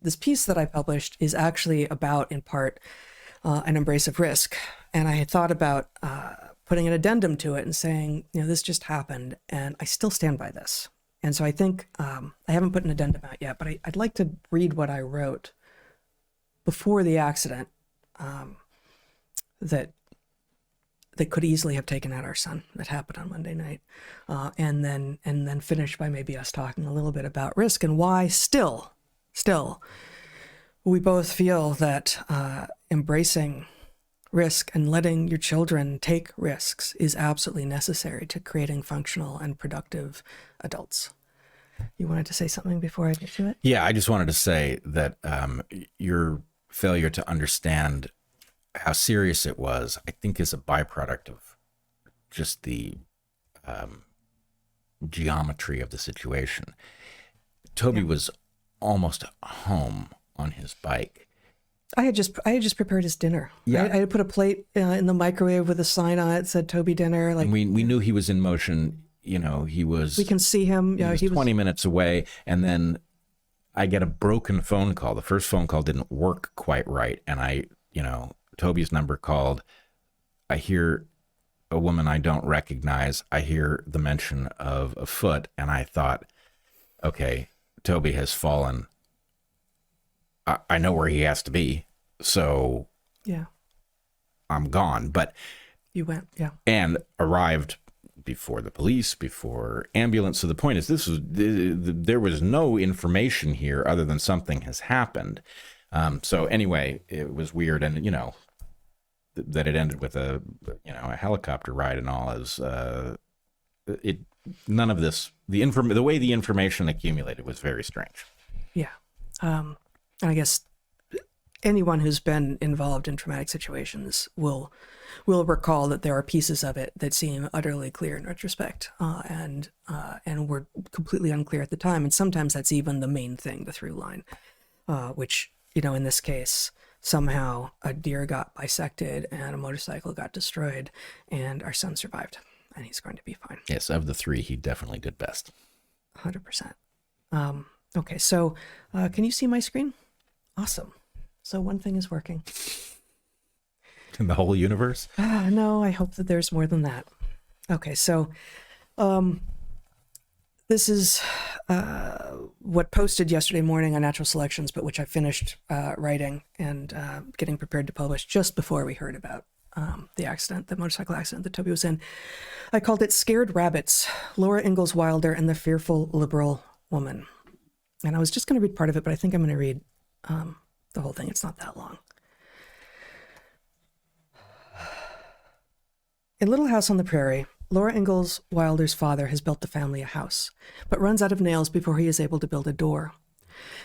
this piece that I published is actually about, in part, an embrace of risk. And I had thought about putting an addendum to it and saying, this just happened, and I still stand by this. And so I think I haven't put an addendum out yet, but I'd like to read what I wrote before the accident that could easily have taken out our son that happened on Monday night, and then finish by maybe us talking a little bit about risk and why still we both feel that embracing risk and letting your children take risks is absolutely necessary to creating functional and productive adults. You wanted to say something before I get to it? Yeah, I just wanted to say that your failure to understand how serious it was, I think, is a byproduct of just the geometry of the situation. Toby was almost home on his bike. I had just prepared his dinner. Yeah. I had put a plate in the microwave with a sign on it that said Toby dinner. And we knew he was in motion. He was. We can see him. Yeah, he was 20 minutes away, and then I get a broken phone call. The first phone call didn't work quite right, and Toby's number called. I hear a woman I don't recognize. I hear the mention of a foot, and I thought, okay, Toby has fallen. I know where he has to be, so yeah, I'm gone. But you went, yeah, and arrived before the police, before ambulance. So the point is, there was no information here other than something has happened. So anyway, it was weird, and that it ended with a helicopter ride and all is none of this. The way the information accumulated was very strange. Yeah. I guess anyone who's been involved in traumatic situations will recall that there are pieces of it that seem utterly clear in retrospect, and were completely unclear at the time. And sometimes that's even the main thing, the through line, which, in this case, somehow a deer got bisected and a motorcycle got destroyed, and our son survived, and he's going to be fine. Yes, of the three, he definitely did best. 100%. Okay, so can you see my screen? Awesome. So one thing is working. In the whole universe? No, I hope that there's more than that. Okay, so this is what posted yesterday morning on Natural Selections, but which I finished writing and getting prepared to publish just before we heard about the motorcycle accident that Toby was in. I called it Scared Rabbits, Laura Ingalls Wilder and the Fearful Liberal Woman. And I was just going to read part of it, but I think I'm going to read the whole thing. It's not that long. In Little House on the Prairie, Laura Ingalls Wilder's father has built the family a house, but runs out of nails before he is able to build a door.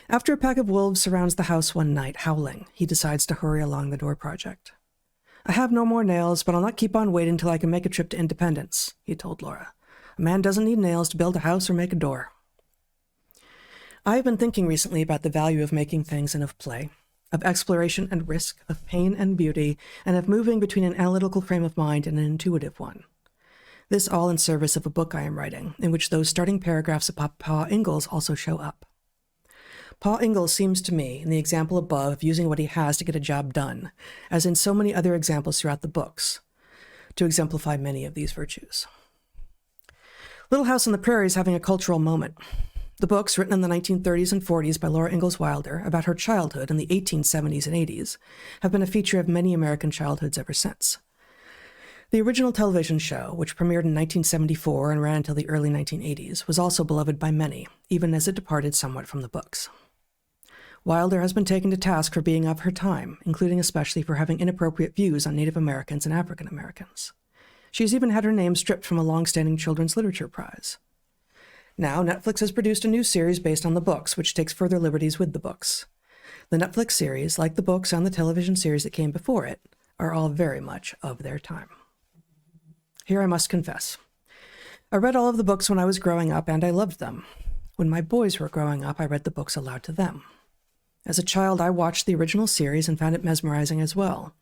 After a pack of wolves surrounds the house one night, howling, he decides to hurry along the door project. I have no more nails, but I'll not keep on waiting till I can make a trip to Independence, he told Laura. A man doesn't need nails to build a house or make a door. I have been thinking recently about the value of making things and of play, of exploration and risk, of pain and beauty, and of moving between an analytical frame of mind and an intuitive one. This all in service of a book I am writing, in which those starting paragraphs about Pa Ingalls also show up. Pa Ingalls seems to me, in the example above, of using what he has to get a job done, as in so many other examples throughout the books, to exemplify many of these virtues. Little House on the Prairie is having a cultural moment. The books, written in the 1930s and 40s by Laura Ingalls Wilder about her childhood in the 1870s and 80s, have been a feature of many American childhoods ever since. The original television show, which premiered in 1974 and ran until the early 1980s, was also beloved by many, even as it departed somewhat from the books. Wilder has been taken to task for being of her time, including especially for having inappropriate views on Native Americans and African Americans. She's even had her name stripped from a long-standing children's literature prize. Now, Netflix has produced a new series based on the books, which takes further liberties with the books. The Netflix series, like the books and the television series that came before it, are all very much of their time. Here I must confess. I read all of the books when I was growing up, and I loved them. When my boys were growing up, I read the books aloud to them. As a child, I watched the original series and found it mesmerizing as well.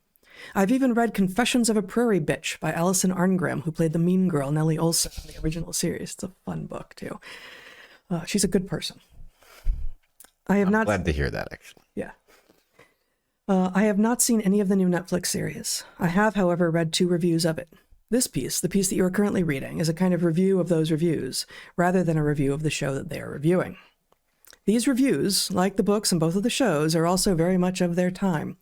I've even read Confessions of a Prairie Bitch by Alison Arngrim, who played the mean girl Nellie Olson in the original series. It's a fun book, too. She's a good person. I have not. Glad to hear that, actually. Yeah. I have not seen any of the new Netflix series. I have, however, read 2 reviews of it. This piece, the piece that you are currently reading, is a kind of review of those reviews, rather than a review of the show that they are reviewing. These reviews, like the books and both of the shows, are also very much of their time.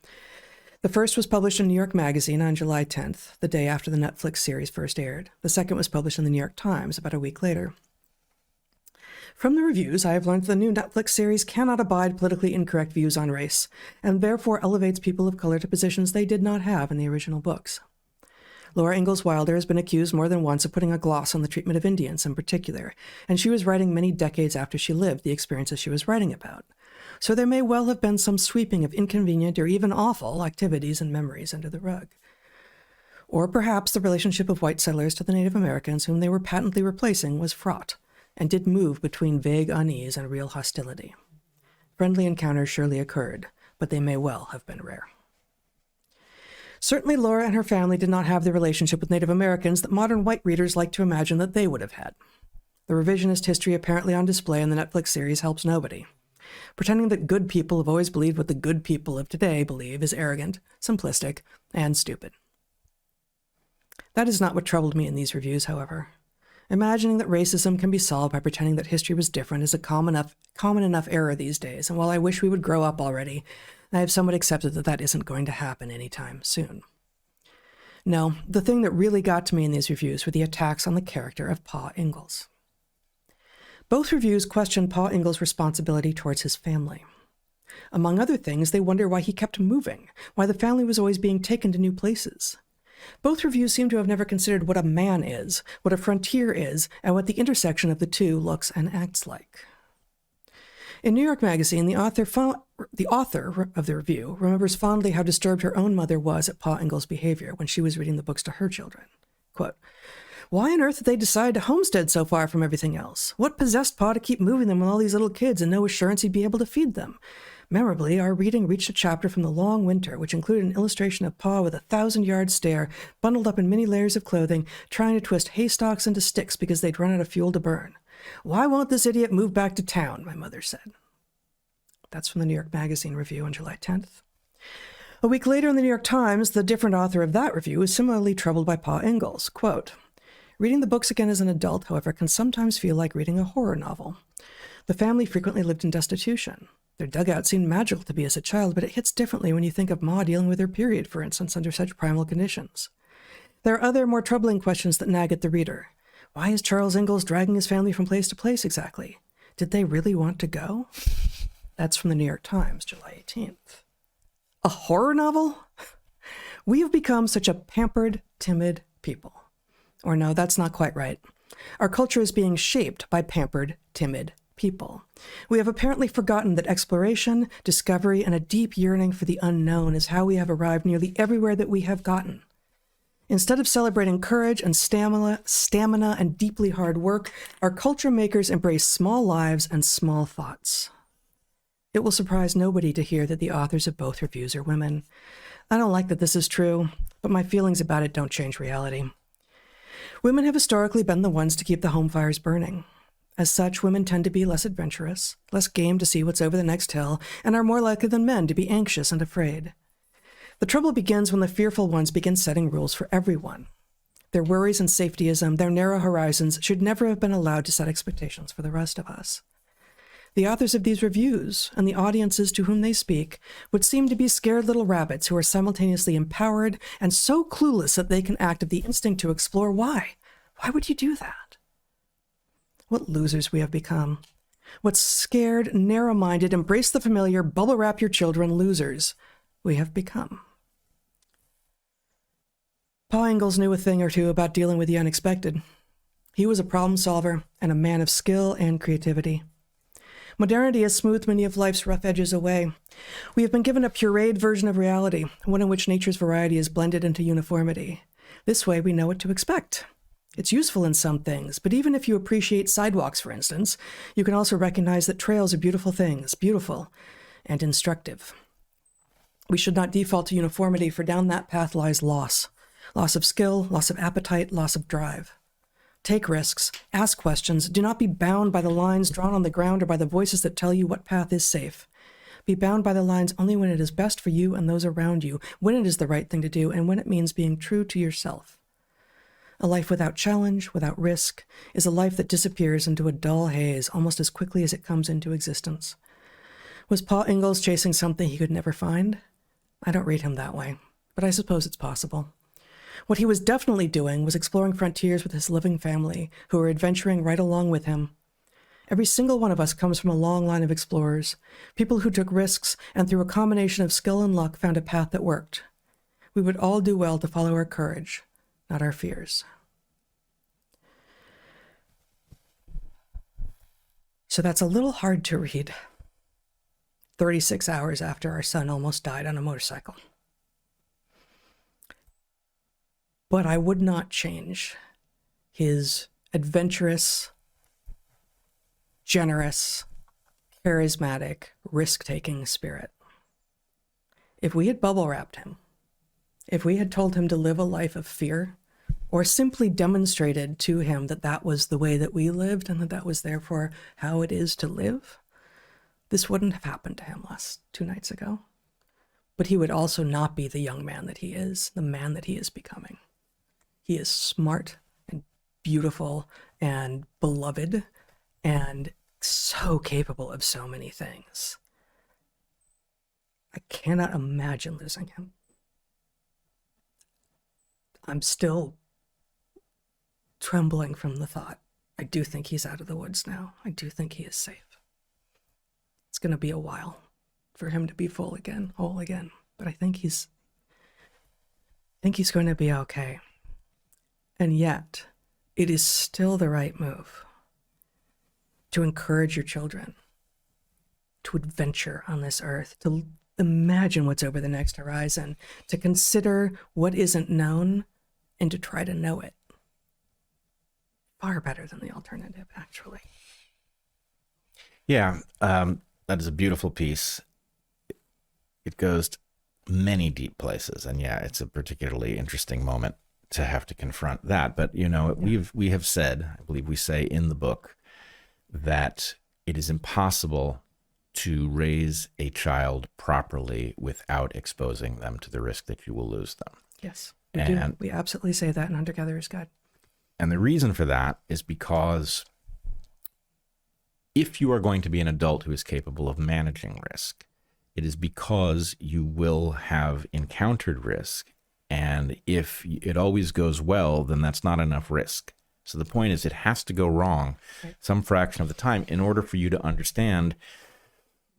The first was published in New York Magazine on July 10th, the day after the Netflix series first aired. The second was published in the New York Times about a week later. From the reviews, I have learned that the new Netflix series cannot abide politically incorrect views on race, and therefore elevates people of color to positions they did not have in the original books. Laura Ingalls Wilder has been accused more than once of putting a gloss on the treatment of Indians in particular, and she was writing many decades after she lived the experiences she was writing about. So there may well have been some sweeping of inconvenient or even awful activities and memories under the rug. Or perhaps the relationship of white settlers to the Native Americans whom they were patently replacing was fraught, and did move between vague unease and real hostility. Friendly encounters surely occurred, but they may well have been rare. Certainly Laura and her family did not have the relationship with Native Americans that modern white readers like to imagine that they would have had. The revisionist history apparently on display in the Netflix series helps nobody. Pretending that good people have always believed what the good people of today believe is arrogant, simplistic, and stupid. That is not what troubled me in these reviews, however. Imagining that racism can be solved by pretending that history was different is a common enough error these days, and while I wish we would grow up already, I have somewhat accepted that that isn't going to happen anytime soon. No, the thing that really got to me in these reviews were the attacks on the character of Pa Ingalls. Both reviews question Pa Ingalls' responsibility towards his family. Among other things, they wonder why he kept moving, why the family was always being taken to new places. Both reviews seem to have never considered what a man is, what a frontier is, and what the intersection of the two looks and acts like. In New York Magazine, the author of the review remembers fondly how disturbed her own mother was at Pa Ingalls' behavior when she was reading the books to her children. Quote, "Why on earth did they decide to homestead so far from everything else? What possessed Pa to keep moving them with all these little kids and no assurance he'd be able to feed them? Memorably, our reading reached a chapter from the long winter, which included an illustration of Pa with a 1,000-yard stare, bundled up in many layers of clothing, trying to twist haystacks into sticks because they'd run out of fuel to burn. Why won't this idiot move back to town?" my mother said. That's from the New York Magazine review on July 10th. A week later in the New York Times, the different author of that review is similarly troubled by Pa Ingalls. Quote, "Reading the books again as an adult, however, can sometimes feel like reading a horror novel. The family frequently lived in destitution. Their dugout seemed magical to me as a child, but it hits differently when you think of Ma dealing with her period, for instance, under such primal conditions. There are other, more troubling questions that nag at the reader. Why is Charles Ingalls dragging his family from place to place exactly? Did they really want to go?" That's from the New York Times, July 18th. A horror novel? We have become such a pampered, timid people. Or no, that's not quite right. Our culture is being shaped by pampered, timid people. We have apparently forgotten that exploration, discovery, and a deep yearning for the unknown is how we have arrived nearly everywhere that we have gotten. Instead of celebrating courage and stamina and deeply hard work, our culture makers embrace small lives and small thoughts. It will surprise nobody to hear that the authors of both reviews are women. I don't like that this is true, but my feelings about it don't change reality. Women have historically been the ones to keep the home fires burning. As such, women tend to be less adventurous, less game to see what's over the next hill, and are more likely than men to be anxious and afraid. The trouble begins when the fearful ones begin setting rules for everyone. Their worries and safetyism, their narrow horizons, should never have been allowed to set expectations for the rest of us. The authors of these reviews, and the audiences to whom they speak, would seem to be scared little rabbits who are simultaneously empowered and so clueless that they can act of the instinct to explore why. Why would you do that? What losers we have become. What scared, narrow-minded, embrace the familiar, bubble-wrap your children losers we have become. Pa Ingalls knew a thing or two about dealing with the unexpected. He was a problem solver and a man of skill and creativity. Modernity has smoothed many of life's rough edges away. We have been given a pureed version of reality, one in which nature's variety is blended into uniformity. This way we know what to expect. It's useful in some things, but even if you appreciate sidewalks, for instance, you can also recognize that trails are beautiful things, beautiful and instructive. We should not default to uniformity, for down that path lies loss. Loss of skill, loss of appetite, loss of drive. Take risks, ask questions, do not be bound by the lines drawn on the ground or by the voices that tell you what path is safe. Be bound by the lines only when it is best for you and those around you, when it is the right thing to do, and when it means being true to yourself. A life without challenge, without risk, is a life that disappears into a dull haze almost as quickly as it comes into existence. Was Paul Ingalls chasing something he could never find? I don't read him that way, but I suppose it's possible. What he was definitely doing was exploring frontiers with his living family, who were adventuring right along with him. Every single one of us comes from a long line of explorers, people who took risks and through a combination of skill and luck found a path that worked. We would all do well to follow our courage, not our fears. So that's a little hard to read 36 hours after our son almost died on a motorcycle. But I would not change his adventurous, generous, charismatic, risk-taking spirit. If we had bubble wrapped him, if we had told him to live a life of fear, or simply demonstrated to him that that was the way that we lived and that that was therefore how it is to live, this wouldn't have happened to him last 2 nights ago. But he would also not be the young man that he is, the man that he is becoming. He is smart and beautiful and beloved and so capable of so many things. I cannot imagine losing him. I'm still trembling from the thought. I do think he's out of the woods now. I do think he is safe. It's going to be a while for him to be whole again, but I think he's going to be okay. And yet, it is still the right move to encourage your children to adventure on this earth, to imagine what's over the next horizon, to consider what isn't known, and to try to know it. Far better than the alternative, actually. Yeah, that is a beautiful piece. It goes many deep places, and yeah, it's a particularly interesting moment to have to confront that. But you know, we have said, I believe we say in the book, that it is impossible to raise a child properly without exposing them to the risk that you will lose them. Yes, we do. We absolutely say that in Hunter Gatherer's Guide. And the reason for that is because if you are going to be an adult who is capable of managing risk, it is because you will have encountered risk. And if it always goes well, then that's not enough risk. So the point is, it has to go wrong some fraction of the time in order for you to understand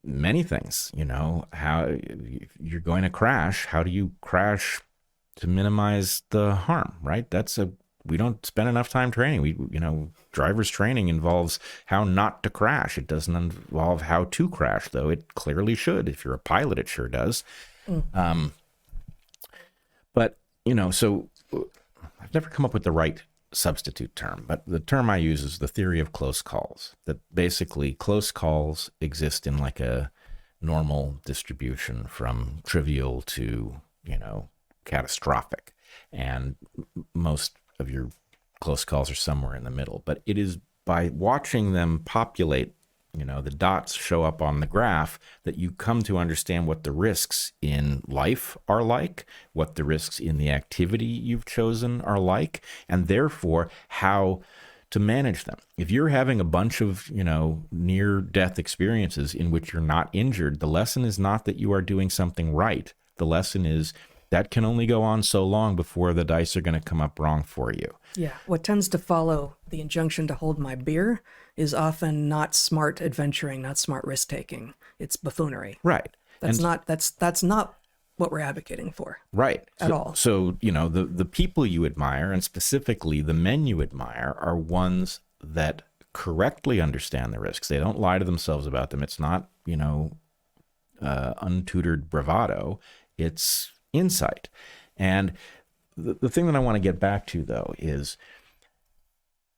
many things. You know, how you're going to crash. How do you crash to minimize the harm, right? We don't spend enough time training. Driver's training involves how not to crash. It doesn't involve how to crash, though it clearly should. If you're a pilot, it sure does. But, so I've never come up with the right substitute term, but the term I use is the theory of close calls, that basically close calls exist in like a normal distribution from trivial to, catastrophic. And most of your close calls are somewhere in the middle, but it is by watching them populate, the dots show up on the graph, that you come to understand what the risks in life are like, what the risks in the activity you've chosen are like, and therefore how to manage them. If you're having a bunch of, near-death experiences in which you're not injured, the lesson is not that you are doing something right. The lesson is that can only go on so long before the dice are going to come up wrong for you. Yeah, what tends to follow the injunction to hold my beer is often not smart adventuring, not smart risk-taking. It's buffoonery. Right. That's not what we're advocating for. Right. At all. So, the people you admire, and specifically the men you admire, are ones that correctly understand the risks. They don't lie to themselves about them. It's not, untutored bravado. It's insight. And the thing that I want to get back to, though, is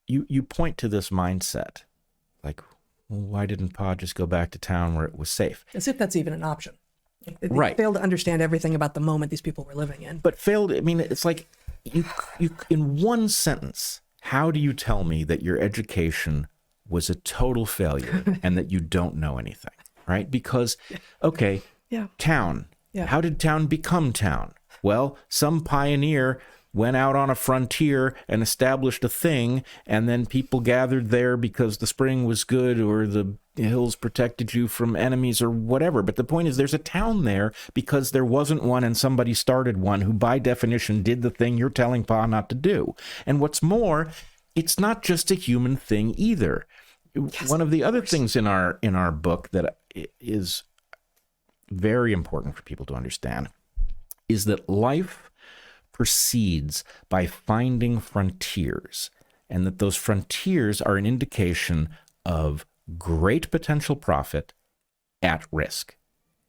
you point to this mindset, like, well, why didn't Pa just go back to town where it was safe? As if that's even an option. They right. failed to understand everything about the moment these people were living in. But it's like you in one sentence how do you tell me that your education was a total failure and that you don't know anything, right? Because, okay, Yeah. town. Yeah. How did town become town? Well, some pioneer went out on a frontier and established a thing, and then people gathered there because the spring was good or the hills protected you from enemies or whatever. But the point is, there's a town there because there wasn't one and somebody started one who by definition did the thing you're telling Pa not to do. And what's more, it's not just a human thing either. Yes, One of the other things in our book that is very important for people to understand is that life proceeds by finding frontiers, and that those frontiers are an indication of great potential profit at risk.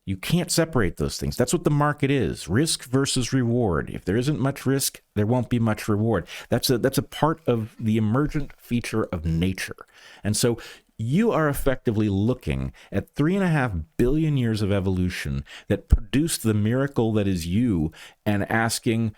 You can't separate those things. That's what the market is. Risk versus reward. If there isn't much risk, there won't be much reward. That's a part of the emergent feature of nature. And so you are effectively looking at 3.5 billion years of evolution that produced the miracle that is you, and asking,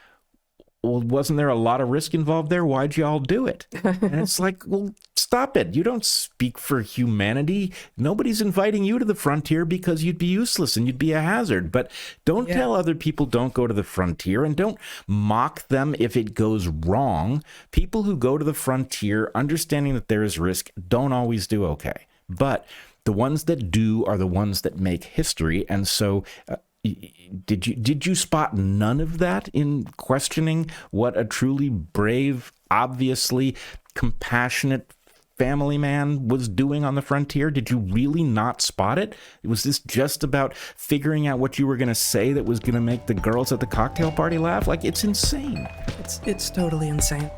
well, wasn't there a lot of risk involved there? Why'd you all do it? And it's like, well, stop it. You don't speak for humanity. Nobody's inviting you to the frontier because you'd be useless and you'd be a hazard. But don't tell other people don't go to the frontier, and don't mock them if it goes wrong. People who go to the frontier, understanding that there is risk, don't always do okay. But the ones that do are the ones that make history. And so did you spot none of that in questioning what a truly brave, obviously compassionate family man was doing on the frontier? Did you really not spot it? Was this just about figuring out what you were going to say that was going to make the girls at the cocktail party laugh? Like, it's insane. It's totally insane.